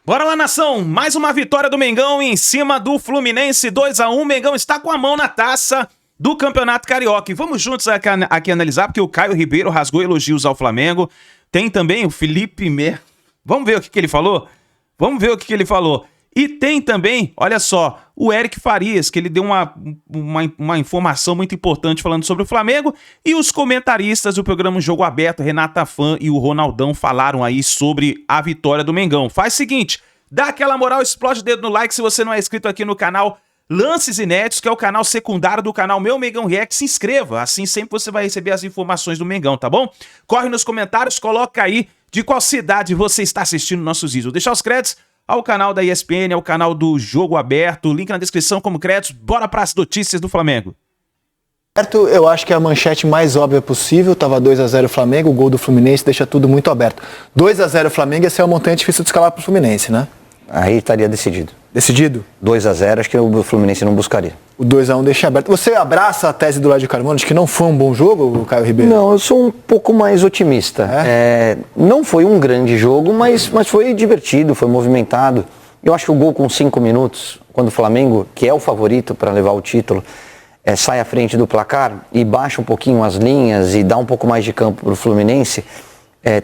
Bora lá, nação! Mais uma vitória do Mengão em cima do Fluminense, 2-1. Mengão está com a mão na taça do Campeonato Carioca. E vamos juntos aqui analisar, porque o Caio Ribeiro rasgou elogios ao Flamengo. Tem também o Felipe Mer... Vamos ver o que ele falou? Vamos ver o que ele falou. E tem também, olha só, o Eric Farias, que ele deu uma informação muito importante falando sobre o Flamengo. E os comentaristas do programa Jogo Aberto, Renata Fã e o Ronaldão, falaram aí sobre a vitória do Mengão. Faz o seguinte, dá aquela moral, explode o dedo no like se você não é inscrito aqui no canal Lances Inéditos, que é o canal secundário do canal Meu Mengão React. Se inscreva, assim sempre você vai receber as informações do Mengão, tá bom? Corre nos comentários, coloca aí de qual cidade você está assistindo nossos vídeos. Vou deixar os créditos ao canal da ESPN, ao canal do Jogo Aberto, link na descrição como créditos. Bora para as notícias do Flamengo. Eu acho que é a manchete mais óbvia possível. Tava 2-0 Flamengo, o gol do Fluminense deixa tudo muito aberto. 2-0 Flamengo ia ser uma montanha difícil de escalar pro Fluminense, né? Aí estaria decidido. Decidido? 2-0, acho que o Fluminense não buscaria. O 2-1 deixa aberto. Você abraça a tese do Lédio Carmona de que não foi um bom jogo, o Caio Ribeiro? Não, eu sou um pouco mais otimista. Não foi um grande jogo, mas foi divertido, foi movimentado. Eu acho que o gol com 5 minutos, quando o Flamengo, que é o favorito para levar o título, sai à frente do placar e baixa um pouquinho as linhas e dá um pouco mais de campo para o Fluminense,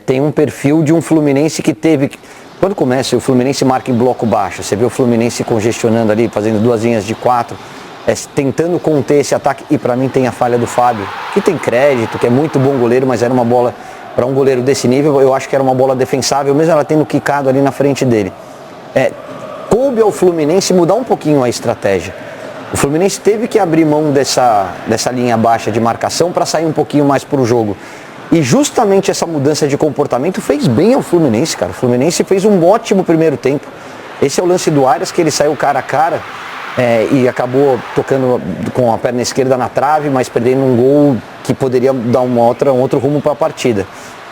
tem um perfil de um Fluminense que teve... Quando começa, o Fluminense marca em bloco baixo. Você vê o Fluminense congestionando ali, fazendo 2 linhas de 4, tentando conter esse ataque. E para mim tem a falha do Fábio, que tem crédito, que é muito bom goleiro, mas era uma bola, para um goleiro desse nível, eu acho que era uma bola defensável, mesmo ela tendo quicado ali na frente dele. Coube ao Fluminense mudar um pouquinho a estratégia. O Fluminense teve que abrir mão dessa linha baixa de marcação para sair um pouquinho mais para o jogo. E justamente essa mudança de comportamento fez bem ao Fluminense, cara. O Fluminense fez um ótimo primeiro tempo. Esse é o lance do Arias, que ele saiu cara a cara e acabou tocando com a perna esquerda na trave, mas perdendo um gol que poderia dar um outro rumo para a partida.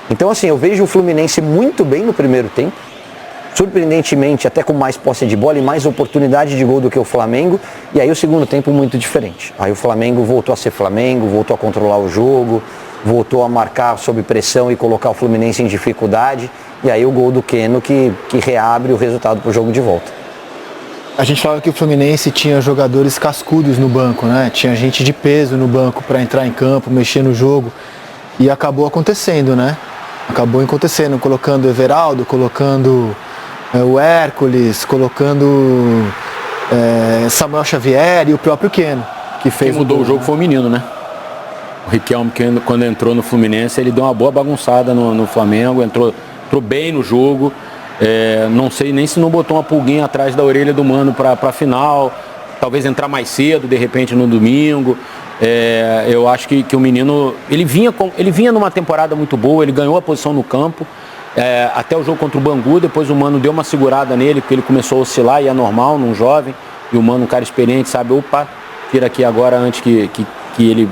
Então, assim, eu vejo o Fluminense muito bem no primeiro tempo. Surpreendentemente, até com mais posse de bola e mais oportunidade de gol do que o Flamengo. E aí o segundo tempo muito diferente. Aí o Flamengo voltou a ser Flamengo, voltou a controlar o jogo, voltou a marcar sob pressão e colocar o Fluminense em dificuldade. E aí o gol do Keno que reabre o resultado para o jogo de volta. A gente falava que o Fluminense tinha jogadores cascudos no banco, né? Tinha gente de peso no banco para entrar em campo, mexer no jogo. E acabou acontecendo, né? Acabou acontecendo, colocando o Everaldo, colocando o Hércules, colocando Samuel Xavier e o próprio Keno. Quem mudou o jogo foi o menino, né? O Riquelme, quando entrou no Fluminense, ele deu uma boa bagunçada no Flamengo, entrou bem no jogo. Não sei nem se não botou uma pulguinha atrás da orelha do Mano para a final, talvez entrar mais cedo, de repente, no domingo. Eu acho que o menino, ele vinha numa temporada muito boa, ele ganhou a posição no campo, até o jogo contra o Bangu. Depois o Mano deu uma segurada nele, porque ele começou a oscilar, e é normal num jovem, e o Mano, um cara experiente, sabe, opa, tira aqui agora antes que ele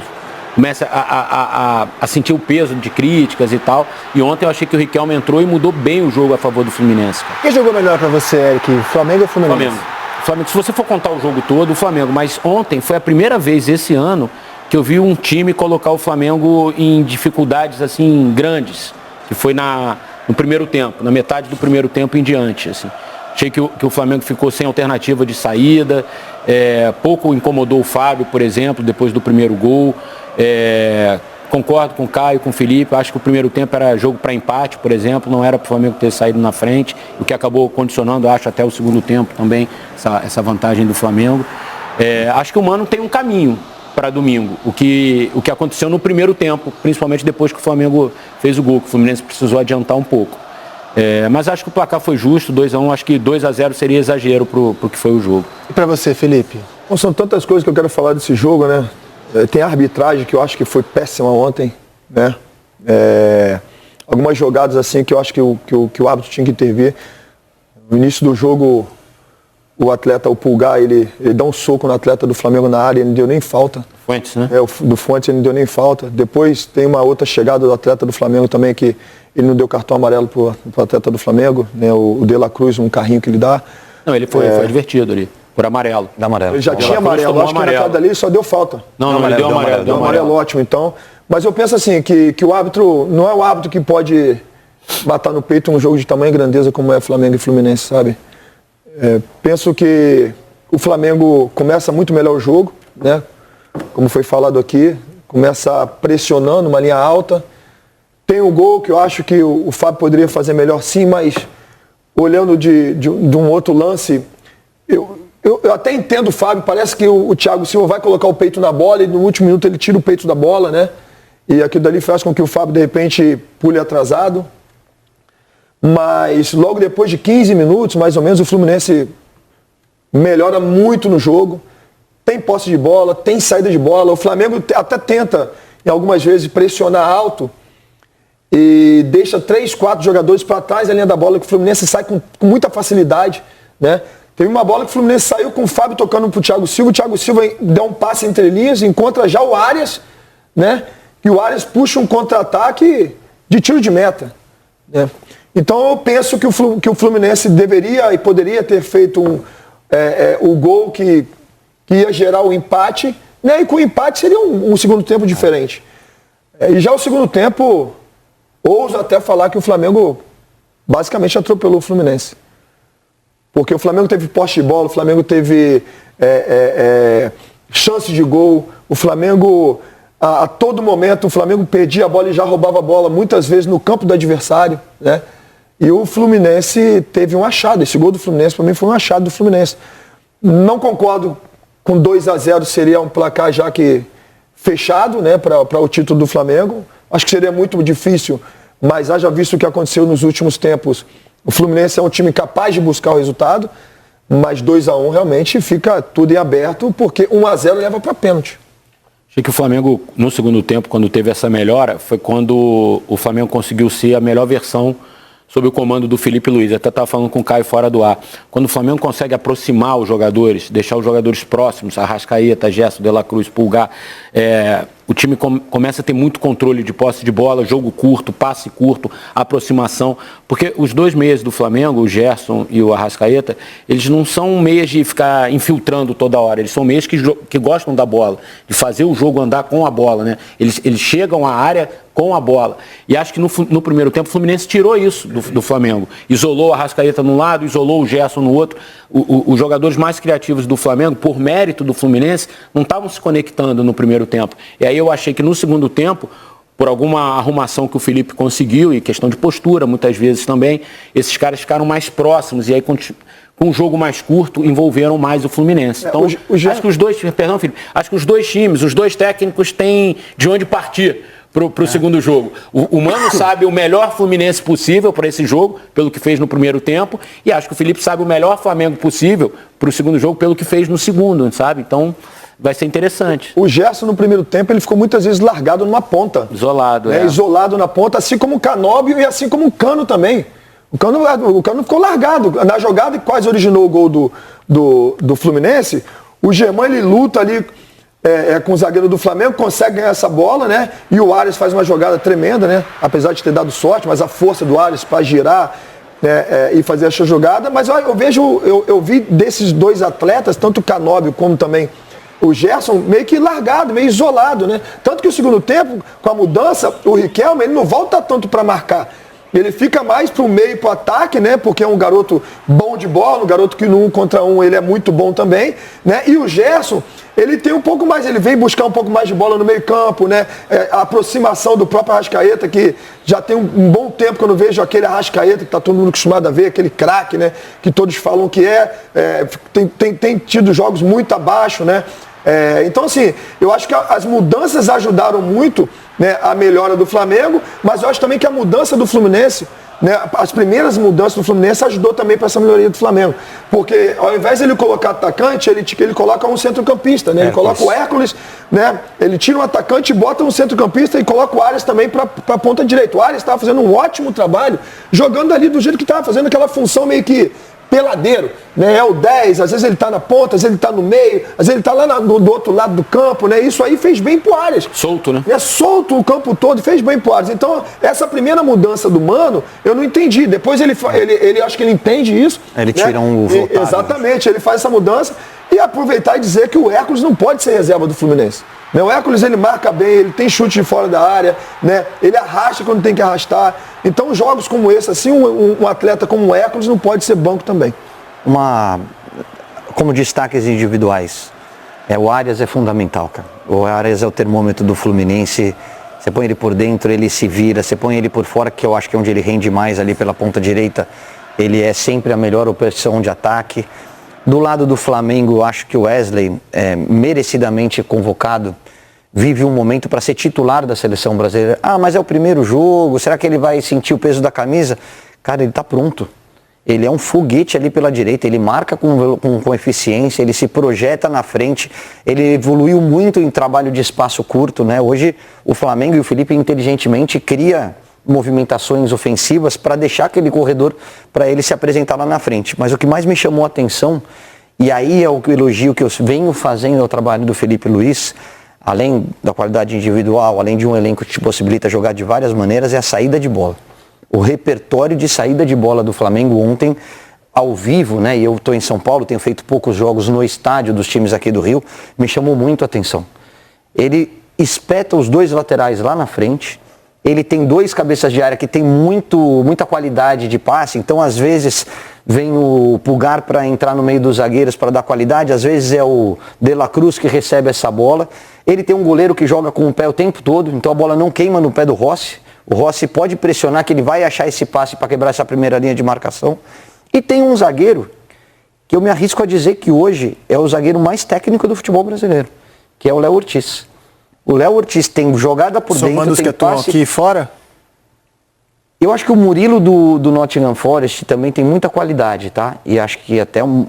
começa a sentir o peso de críticas e tal. E ontem eu achei que o Riquelme entrou e mudou bem o jogo a favor do Fluminense. Quem jogou melhor pra você, Eric? Flamengo ou Fluminense? Flamengo. Se você for contar o jogo todo, o Flamengo. Mas ontem foi a primeira vez esse ano que eu vi um time colocar o Flamengo em dificuldades assim grandes, que foi no primeiro tempo, na metade do primeiro tempo em diante. Assim. Achei que o Flamengo ficou sem alternativa de saída, pouco incomodou o Fábio, por exemplo, depois do primeiro gol. Concordo com o Caio, com o Felipe, acho que o primeiro tempo era jogo para empate, por exemplo, não era para o Flamengo ter saído na frente, o que acabou condicionando, acho, até o segundo tempo também, essa vantagem do Flamengo. Acho que o Mano tem um caminho para domingo, o que aconteceu no primeiro tempo, principalmente depois que o Flamengo fez o gol, que o Fluminense precisou adiantar um pouco. Mas acho que o placar foi justo, 2-1, acho que 2-0 seria exagero pro que foi o jogo. E para você, Felipe? Bom, são tantas coisas que eu quero falar desse jogo, né? Tem a arbitragem, que eu acho que foi péssima ontem, né? Algumas jogadas assim que eu acho que o árbitro tinha que intervir. No início do jogo, o atleta, o Pulgar, ele dá um soco no atleta do Flamengo na área, ele não deu nem falta. Fuentes, né? Do Fuentes, ele não deu nem falta. Depois tem uma outra chegada do atleta do Flamengo também, que ele não deu cartão amarelo pro atleta do Flamengo, né? O De La Cruz, um carrinho que ele dá. Não, ele foi advertido ali. Por amarelo. Da amarelo. Ele já tinha amarelo, acho que na cara dali só deu falta. Não, ele deu amarelo. Deu amarelo, ótimo, então. Mas eu penso assim, que o árbitro, não é o árbitro que pode bater no peito um jogo de tamanho e grandeza como é Flamengo e Fluminense, sabe? Penso que o Flamengo começa muito melhor o jogo, né? Como foi falado aqui, começa pressionando uma linha alta. Tem um gol que eu acho que o Fábio poderia fazer melhor sim, mas olhando de um outro lance, eu até entendo o Fábio, parece que o Thiago Silva vai colocar o peito na bola e no último minuto ele tira o peito da bola, né? E aquilo dali faz com que o Fábio de repente pule atrasado. Mas logo depois de 15 minutos, mais ou menos, o Fluminense melhora muito no jogo. Tem posse de bola, tem saída de bola. O Flamengo até tenta, em algumas vezes, pressionar alto e deixa 3, 4 jogadores para trás da linha da bola, que o Fluminense sai com muita facilidade, né? Teve uma bola que o Fluminense saiu com o Fábio tocando pro Thiago Silva. O Thiago Silva deu um passe entre linhas, encontra já o Arias, né? E o Arias puxa um contra-ataque de tiro de meta, né? Então eu penso que o Fluminense deveria e poderia ter feito o gol que ia gerar o empate, né? E com o empate seria um segundo tempo diferente. E já o segundo tempo, ouso até falar que o Flamengo basicamente atropelou o Fluminense. Porque o Flamengo teve posse de bola, o Flamengo teve chance de gol, o Flamengo, a todo momento, o Flamengo perdia a bola e já roubava a bola, muitas vezes no campo do adversário, né? E o Fluminense teve um achado. Esse gol do Fluminense, para mim, foi um achado do Fluminense. Não concordo com 2-0, seria um placar já que fechado, né, para o título do Flamengo. Acho que seria muito difícil, mas haja visto o que aconteceu nos últimos tempos. O Fluminense é um time capaz de buscar o resultado, mas 2-1 realmente fica tudo em aberto, porque 1-0 leva para pênalti. Achei que o Flamengo, no segundo tempo, quando teve essa melhora, foi quando o Flamengo conseguiu ser a melhor versão sob o comando do Felipe Luiz. Até estava falando com o Caio fora do ar. Quando o Flamengo consegue aproximar os jogadores, deixar os jogadores próximos, Arrascaeta, Gerson, De La Cruz, Pulgar, o time começa a ter muito controle de posse de bola, jogo curto, passe curto, aproximação. Porque os dois meias do Flamengo, o Gerson e o Arrascaeta, eles não são meias de ficar infiltrando toda hora. Eles são meias que gostam da bola, de fazer o jogo andar com a bola, né? Eles chegam à área com a bola. E acho que no primeiro tempo o Fluminense tirou isso do Flamengo. Isolou o Arrascaeta num lado, isolou o Gerson no outro. Os jogadores mais criativos do Flamengo, por mérito do Fluminense, não estavam se conectando no primeiro tempo. E aí eu achei que no segundo tempo, por alguma arrumação que o Felipe conseguiu, e questão de postura muitas vezes também, esses caras ficaram mais próximos e aí com um jogo mais curto envolveram mais o Fluminense. Então, acho que os dois, perdão, Felipe, acho que os dois times, os dois técnicos têm de onde partir para o segundo jogo. O Mano sabe o melhor Fluminense possível para esse jogo, pelo que fez no primeiro tempo, e acho que o Felipe sabe o melhor Flamengo possível para o segundo jogo, pelo que fez no segundo, sabe? Então, vai ser interessante. O Gerson, no primeiro tempo, ele ficou muitas vezes largado numa ponta. Isolado, Isolado na ponta, assim como o Canóbio e assim como o Cano também. O Cano ficou largado. Na jogada que quase originou o gol do Fluminense, o Germán, ele luta ali com o zagueiro do Flamengo, consegue ganhar essa bola, né? E o Arias faz uma jogada tremenda, né? Apesar de ter dado sorte, mas a força do Arias para girar e fazer essa jogada. Mas eu vi desses dois atletas, tanto o Canóbio como também o Gerson, meio que largado, meio isolado, né? Tanto que o segundo tempo, com a mudança, o Riquelme, ele não volta tanto para marcar. Ele fica mais para o meio e para o ataque, né? Porque é um garoto bom de bola, um garoto que no 1 contra 1 ele é muito bom também, né? E o Gerson, ele tem um pouco mais, ele vem buscar um pouco mais de bola no meio campo, né? A aproximação do próprio Arrascaeta, que já tem um bom tempo que eu não vejo aquele Arrascaeta, que está todo mundo acostumado a ver, aquele craque, né? Que todos falam que tem tido jogos muito abaixo, né? Então, assim, eu acho que as mudanças ajudaram muito, né, a melhora do Flamengo, mas eu acho também que a mudança do Fluminense, né, as primeiras mudanças do Fluminense ajudou também para essa melhoria do Flamengo. Porque ao invés de ele colocar atacante, ele coloca um centrocampista, né? Ele coloca o Hércules, né? Ele tira um atacante e bota um centrocampista e coloca o Arias também para a ponta direita. O Arias estava fazendo um ótimo trabalho, jogando ali do jeito que estava fazendo aquela função meio que peladeiro, né? É o 10, às vezes ele tá na ponta, às vezes ele tá no meio, às vezes ele tá lá do outro lado do campo, né? Isso aí fez bem pro Arias. Solto, né? Solto o campo todo, fez bem pro Arias. Então, essa primeira mudança do Mano, eu não entendi. Depois ele acho que ele entende isso. Ele tira um voltado. Exatamente, ele faz essa mudança e aproveitar e dizer que o Hércules não pode ser reserva do Fluminense. O Hércules, ele marca bem, ele tem chute de fora da área, né? Ele arrasta quando tem que arrastar. Então, jogos como esse, assim, um atleta como o Hércules não pode ser banco também. como destaques individuais. O Arias é fundamental, cara. O Arias é o termômetro do Fluminense. Você põe ele por dentro, ele se vira. Você põe ele por fora, que eu acho que é onde ele rende mais, ali pela ponta direita. Ele é sempre a melhor opção de ataque. Do lado do Flamengo, eu acho que o Wesley, merecidamente convocado, vive um momento para ser titular da seleção brasileira. Mas é o primeiro jogo, será que ele vai sentir o peso da camisa? Cara, ele está pronto. Ele é um foguete ali pela direita, ele marca com eficiência, ele se projeta na frente, ele evoluiu muito em trabalho de espaço curto, né? Hoje o Flamengo e o Felipe inteligentemente cria movimentações ofensivas para deixar aquele corredor para ele se apresentar lá na frente. Mas o que mais me chamou a atenção, e aí é o elogio que eu venho fazendo ao trabalho do Felipe Luiz, além da qualidade individual, além de um elenco que te possibilita jogar de várias maneiras, é a saída de bola. O repertório de saída de bola do Flamengo ontem, ao vivo, né? E eu estou em São Paulo, tenho feito poucos jogos no estádio dos times aqui do Rio, me chamou muito a atenção. Ele espeta os dois laterais lá na frente, ele tem dois cabeças de área que tem muita qualidade de passe, então às vezes vem o Pulgar para entrar no meio dos zagueiros para dar qualidade, às vezes é o De La Cruz que recebe essa bola. Ele tem um goleiro que joga com o pé o tempo todo, então a bola não queima no pé do Rossi. O Rossi pode pressionar que ele vai achar esse passe para quebrar essa primeira linha de marcação. E tem um zagueiro que eu me arrisco a dizer que hoje é o zagueiro mais técnico do futebol brasileiro, que é o Léo Ortiz. O Léo Ortiz tem jogada por dentro, somando os que atuam aqui fora? Eu acho que o Murilo do Nottingham Forest também tem muita qualidade, tá? E acho que até um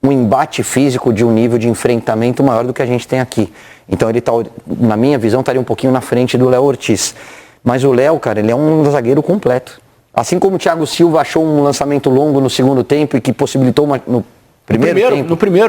embate físico de um nível de enfrentamento maior do que a gente tem aqui. Então ele tá, na minha visão, estaria um pouquinho na frente do Léo Ortiz. Mas o Léo, cara, ele é um zagueiro completo. Assim como o Thiago Silva achou um lançamento longo no segundo tempo e que possibilitou no primeiro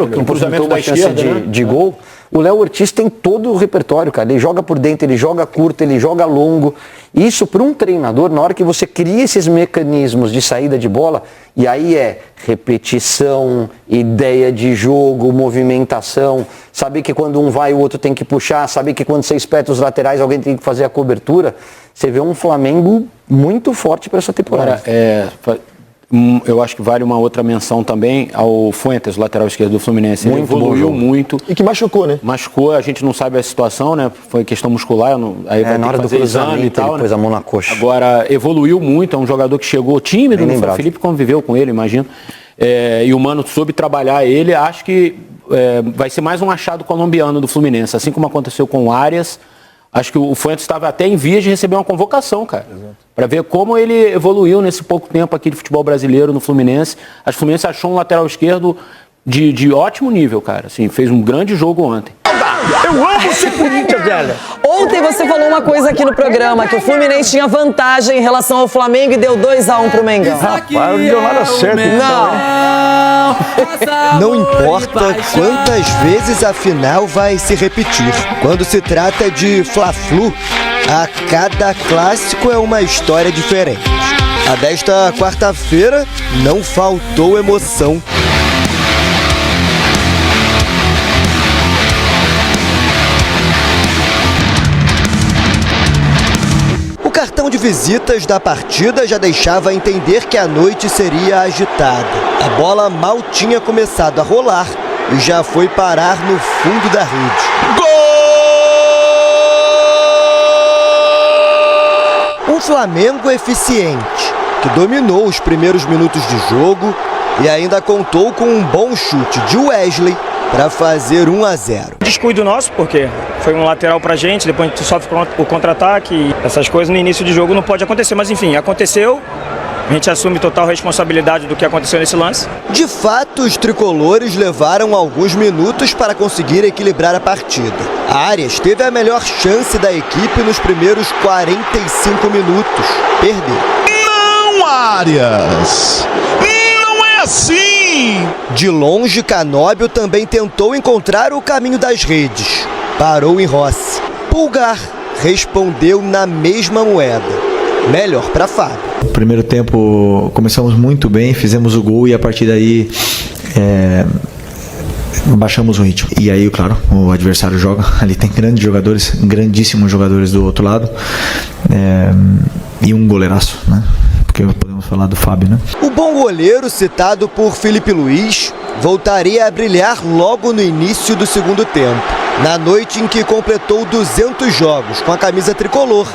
que cruzamento da esquerda, de gol, o Léo Ortiz tem todo o repertório, cara. Ele joga por dentro, ele joga curto, ele joga longo. Isso para um treinador, na hora que você cria esses mecanismos de saída de bola, e aí é repetição, ideia de jogo, movimentação, saber que quando um vai o outro tem que puxar, saber que quando você espeta os laterais alguém tem que fazer a cobertura, você vê um Flamengo muito forte para essa temporada. Eu acho que vale uma outra menção também ao Fuentes, lateral esquerdo do Fluminense. Ele evoluiu muito. E que machucou, né? Machucou, a gente não sabe a situação, né? Foi questão muscular, aí vai na hora do exame e tal, ele pôs a mão na coxa. Agora, evoluiu muito, é um jogador que chegou tímido, o Felipe conviveu com ele, imagino. E o Mano soube trabalhar ele, acho que vai ser mais um achado colombiano do Fluminense, assim como aconteceu com o Arias. Acho que o Fuentes estava até em vias de receber uma convocação, cara. Para ver como ele evoluiu nesse pouco tempo aqui de futebol brasileiro no Fluminense. Acho que o Fluminense achou um lateral esquerdo de ótimo nível, cara. Assim, fez um grande jogo ontem. Eu amo ser Corinthians, velho. Ontem você falou uma coisa aqui no programa, que o Fluminense tinha vantagem em relação ao Flamengo e deu 2-1 pro Mengão. Rapaz, não deu nada certo. Não importa quantas vezes a final vai se repetir. Quando se trata de Fla-Flu, a cada clássico é uma história diferente. A desta quarta-feira não faltou emoção. O cartão de visitas da partida já deixava entender que a noite seria agitada. A bola mal tinha começado a rolar e já foi parar no fundo da rede. Gol! Um Flamengo eficiente, que dominou os primeiros minutos de jogo e ainda contou com um bom chute de Wesley para fazer 1-0. Descuido nosso, porque foi um lateral pra gente, depois a gente sofre o contra-ataque. Essas coisas no início de jogo não pode acontecer, mas enfim, aconteceu. A gente assume total responsabilidade do que aconteceu nesse lance. De fato, os tricolores levaram alguns minutos para conseguir equilibrar a partida. Arias teve a melhor chance da equipe nos primeiros 45 minutos. Perdeu. Não, Arias! Não é assim! De longe, Canóbio também tentou encontrar o caminho das redes. Parou em Rossi. Pulgar respondeu na mesma moeda. Melhor para Fábio. No primeiro tempo começamos muito bem, fizemos o gol e a partir daí baixamos o ritmo. E aí, claro, o adversário joga, ali tem grandes jogadores, grandíssimos jogadores do outro lado, e um goleiraço, né? porque podemos falar do Fábio, né? O bom goleiro, citado por Felipe Luiz, voltaria a brilhar logo no início do segundo tempo, na noite em que completou 200 jogos com a camisa tricolor.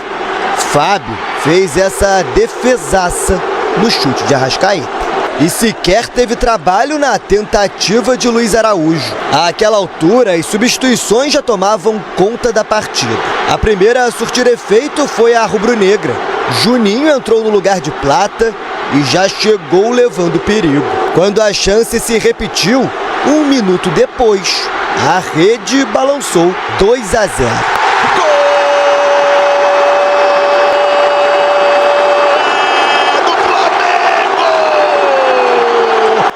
Fábio fez essa defesaça no chute de Arrascaeta. E sequer teve trabalho na tentativa de Luiz Araújo. Àquela altura, as substituições já tomavam conta da partida. A primeira a surtir efeito foi a rubro-negra. Juninho entrou no lugar de Plata e já chegou levando perigo. Quando a chance se repetiu, 1 minuto depois, a rede balançou 2-0.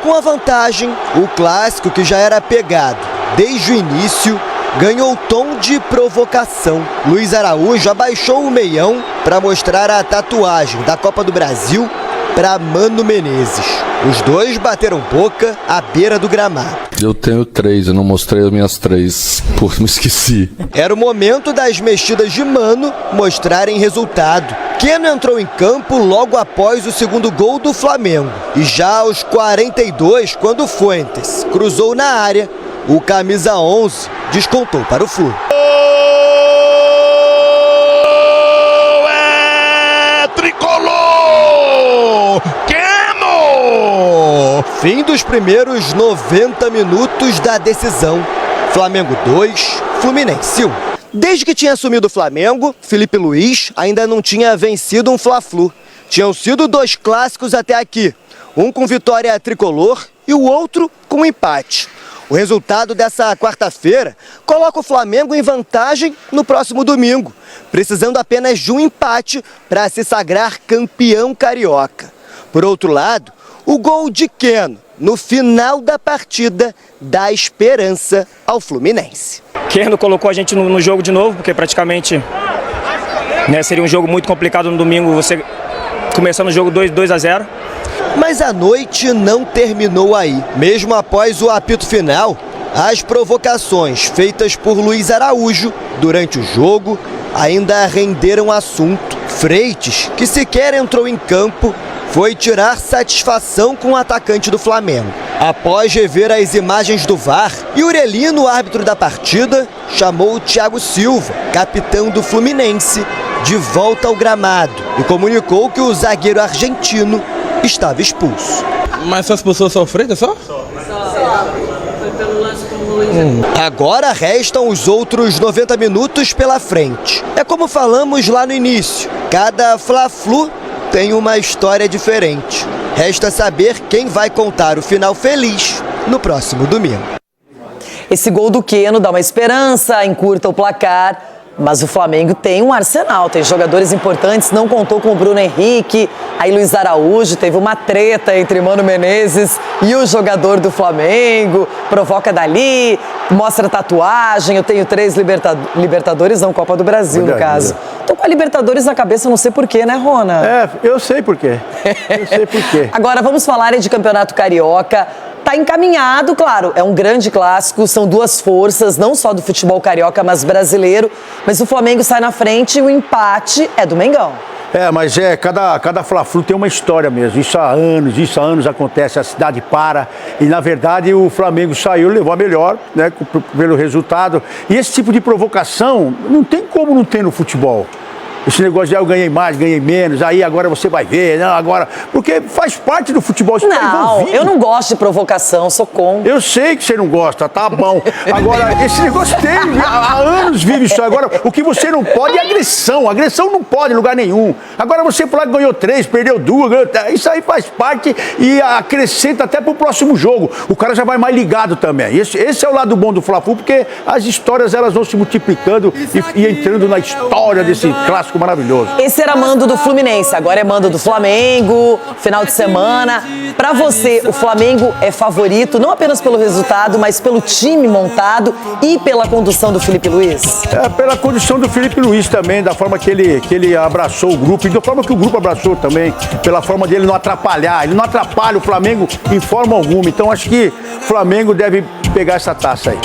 Com a vantagem, o clássico, que já era pegado desde o início, ganhou tom de provocação. Luiz Araújo abaixou o meião para mostrar a tatuagem da Copa do Brasil para Mano Menezes. Os dois bateram boca à beira do gramado. Eu tenho 3, eu não mostrei as minhas 3, me esqueci. Era o momento das mexidas de Mano mostrarem resultado. Keno entrou em campo logo após o segundo gol do Flamengo. E já aos 42, quando Fuentes cruzou na área, o camisa 11 descontou para o Flu. É tricolor! Keno! Fim dos primeiros 90 minutos da decisão. Flamengo 2, Fluminense 1. Desde que tinha assumido o Flamengo, Felipe Luiz ainda não tinha vencido um Fla-Flu. Tinham sido 2 clássicos até aqui, um com vitória tricolor e o outro com empate. O resultado dessa quarta-feira coloca o Flamengo em vantagem no próximo domingo, precisando apenas de um empate para se sagrar campeão carioca. Por outro lado, o gol de Keno no final da partida dá esperança ao Fluminense. Keno colocou a gente no jogo de novo, porque praticamente seria um jogo muito complicado no domingo, você começando o jogo 2-0. Mas a noite não terminou aí. Mesmo após o apito final, as provocações feitas por Luiz Araújo durante o jogo ainda renderam assunto. Freitas, que sequer entrou em campo, foi tirar satisfação com o atacante do Flamengo. Após rever as imagens do VAR, Iurelino, árbitro da partida, chamou o Thiago Silva, capitão do Fluminense, de volta ao gramado e comunicou que o zagueiro argentino estava expulso. Mas essas pessoas são Freitas só? Agora restam os outros 90 minutos pela frente. É como falamos lá no início, cada Fla-Flu tem uma história diferente. Resta saber quem vai contar o final feliz no próximo domingo. Esse gol do Keno dá uma esperança, encurta o placar. Mas o Flamengo tem um arsenal, tem jogadores importantes, não contou com o Bruno Henrique, aí Luiz Araújo, teve uma treta entre Mano Menezes e o jogador do Flamengo, provoca dali, mostra tatuagem, eu tenho 3 Libertadores, não Copa do Brasil, no caso. Tô com a Libertadores na cabeça, não sei porquê, né, Rona? Eu sei porquê, Agora vamos falar de Campeonato Carioca. Tá encaminhado, claro, é um grande clássico, são 2 forças, não só do futebol carioca, mas brasileiro. Mas o Flamengo sai na frente e o empate é do Mengão. Mas cada Fla-Flu tem uma história mesmo. Isso há anos acontece, a cidade para. E na verdade o Flamengo saiu, levou a melhor, né, pelo resultado. E esse tipo de provocação não tem como não ter no futebol. Esse negócio de eu ganhei mais, ganhei menos, aí agora você vai ver, não, agora... Porque faz parte do futebol, isso tá envolvido. Eu não gosto de provocação, sou contra. Eu sei que você não gosta, tá bom. Agora, esse negócio tem, há anos vive isso. Agora, o que você não pode é agressão. Agressão não pode em lugar nenhum. Agora você falar que ganhou 3, perdeu 2, isso aí faz parte e acrescenta até pro próximo jogo. O cara já vai mais ligado também. Esse é o lado bom do Fla-Flu, porque as histórias elas vão se multiplicando e entrando na história desse clássico maravilhoso. Esse era mando do Fluminense, agora é mando do Flamengo, final de semana. Pra você, o Flamengo é favorito, não apenas pelo resultado, mas pelo time montado e pela condução do Felipe Luiz? Pela condição do Felipe Luiz também, da forma que ele abraçou o grupo e da forma que o grupo abraçou também, pela forma dele não atrapalhar. Ele não atrapalha o Flamengo em forma alguma. Então acho que o Flamengo deve pegar essa taça aí.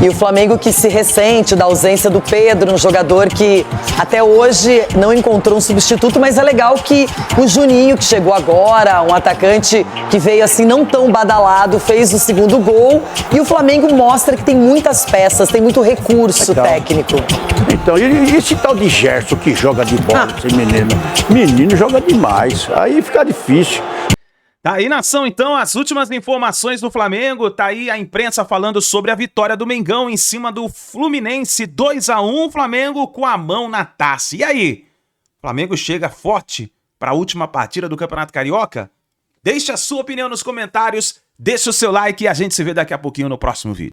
E o Flamengo que se ressente da ausência do Pedro, um jogador que até hoje não encontrou um substituto, mas é legal que o Juninho, que chegou agora, um atacante que veio assim não tão badalado, fez o segundo gol. E o Flamengo mostra que tem muitas peças, tem muito recurso técnico. Então, e esse tal de Gerson que joga de bola, esse menino? Menino joga demais, aí fica difícil. Tá aí, nação, então, as últimas informações do Flamengo. Tá aí a imprensa falando sobre a vitória do Mengão em cima do Fluminense, 2-1, Flamengo com a mão na taça. E aí? O Flamengo chega forte para a última partida do Campeonato Carioca? Deixe a sua opinião nos comentários, deixe o seu like e a gente se vê daqui a pouquinho no próximo vídeo.